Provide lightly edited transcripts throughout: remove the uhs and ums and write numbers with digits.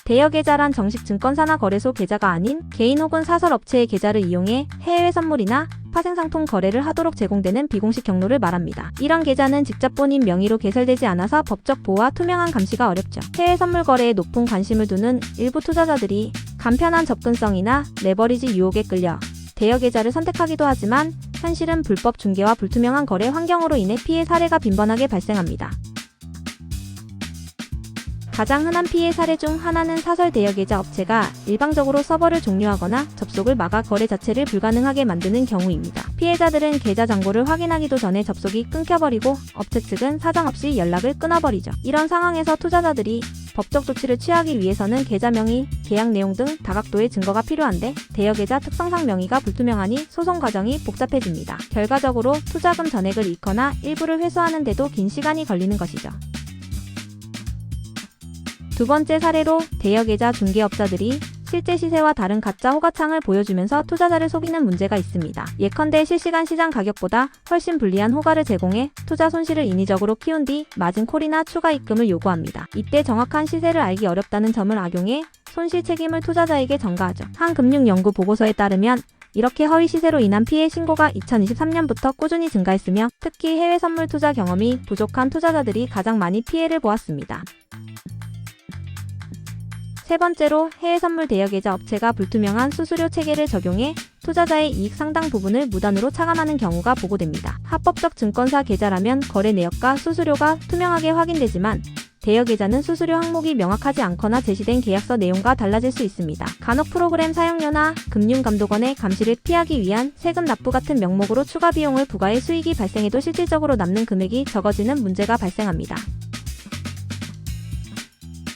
대여계좌란 정식 증권사나 거래소 계좌가 아닌 개인 혹은 사설업체의 계좌를 이용해 해외 선물이나 파생상품 거래를 하도록 제공되는 비공식 경로를 말합니다. 이런 계좌는 직접 본인 명의로 개설되지 않아서 법적 보호와 투명한 감시가 어렵죠. 해외 선물 거래에 높은 관심을 두는 일부 투자자들이 간편한 접근성이나 레버리지 유혹에 끌려 대여계좌를 선택하기도 하지만 현실은 불법 중개와 불투명한 거래 환경으로 인해 피해 사례가 빈번하게 발생합니다. 가장 흔한 피해 사례 중 하나는 사설 대여계좌 업체가 일방적으로 서버를 종료하거나 접속을 막아 거래 자체를 불가능하게 만드는 경우입니다. 피해자들은 계좌 잔고를 확인하기도 전에 접속이 끊겨버리고 업체 측은 사정없이 연락을 끊어버리죠. 이런 상황에서 투자자들이 법적 조치를 취하기 위해서는 계좌 명의, 계약 내용 등 다각도의 증거가 필요한데 대여계좌 특성상 명의가 불투명하니 소송 과정이 복잡해집니다. 결과적으로 투자금 전액을 잃거나 일부를 회수하는 데도 긴 시간이 걸리는 것이죠. 두 번째 사례로 대여계좌 중개업자들이 실제 시세와 다른 가짜 호가창을 보여주면서 투자자를 속이는 문제가 있습니다. 예컨대 실시간 시장 가격보다 훨씬 불리한 호가를 제공해 투자 손실을 인위적으로 키운 뒤 마진콜이나 추가 입금을 요구합니다. 이때 정확한 시세를 알기 어렵다는 점을 악용해 손실 책임을 투자자에게 전가하죠. 한 금융연구 보고서에 따르면 이렇게 허위 시세로 인한 피해 신고가 2023년부터 꾸준히 증가했으며 특히 해외 선물 투자 경험이 부족한 투자자들이 가장 많이 피해를 보았습니다. 세 번째로 해외 선물 대여계좌 업체가 불투명한 수수료 체계를 적용해 투자자의 이익 상당 부분을 무단으로 차감하는 경우가 보고됩니다. 합법적 증권사 계좌라면 거래 내역과 수수료가 투명하게 확인되지만 대여계좌는 수수료 항목이 명확하지 않거나 제시된 계약서 내용과 달라질 수 있습니다. 간혹 프로그램 사용료나 금융감독원의 감시를 피하기 위한 세금 납부 같은 명목으로 추가 비용을 부과해 수익이 발생해도 실질적으로 남는 금액이 적어지는 문제가 발생합니다.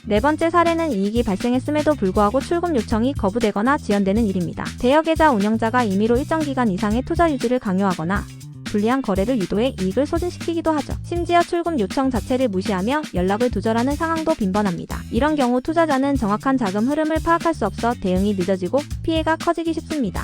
네 번째 사례는 이익이 발생했음에도 불구하고 출금 요청이 거부되거나 지연되는 일입니다. 대여계좌 운영자가 임의로 일정 기간 이상의 투자 유지를 강요하거나 불리한 거래를 유도해 이익을 소진시키기도 하죠. 심지어 출금 요청 자체를 무시하며 연락을 두절하는 상황도 빈번합니다. 이런 경우 투자자는 정확한 자금 흐름을 파악할 수 없어 대응이 늦어지고 피해가 커지기 쉽습니다.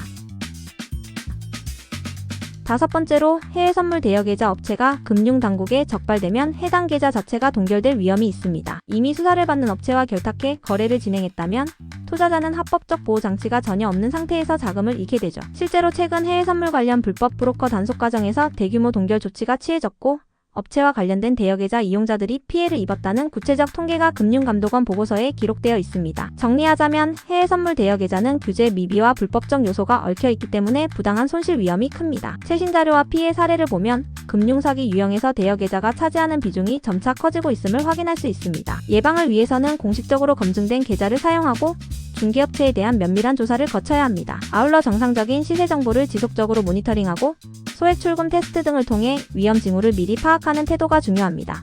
다섯 번째로 해외 선물 대여계좌 업체가 금융당국에 적발되면 해당 계좌 자체가 동결될 위험이 있습니다. 이미 수사를 받는 업체와 결탁해 거래를 진행했다면 투자자는 합법적 보호장치가 전혀 없는 상태에서 자금을 잃게 되죠. 실제로 최근 해외 선물 관련 불법 브로커 단속 과정에서 대규모 동결 조치가 취해졌고 업체와 관련된 대여계좌 이용자들이 피해를 입었다는 구체적 통계가 금융감독원 보고서에 기록되어 있습니다. 정리하자면 해외 선물 대여계좌는 규제 미비와 불법적 요소가 얽혀있기 때문에 부당한 손실 위험이 큽니다. 최신 자료와 피해 사례를 보면 금융사기 유형에서 대여계좌가 차지하는 비중이 점차 커지고 있음을 확인할 수 있습니다. 예방을 위해서는 공식적으로 검증된 계좌를 사용하고 중개업체에 대한 면밀한 조사를 거쳐야 합니다. 아울러 정상적인 시세 정보를 지속적으로 모니터링하고 소액 출금 테스트 등을 통해 위험 징후를 미리 파악하는 태도가 중요합니다.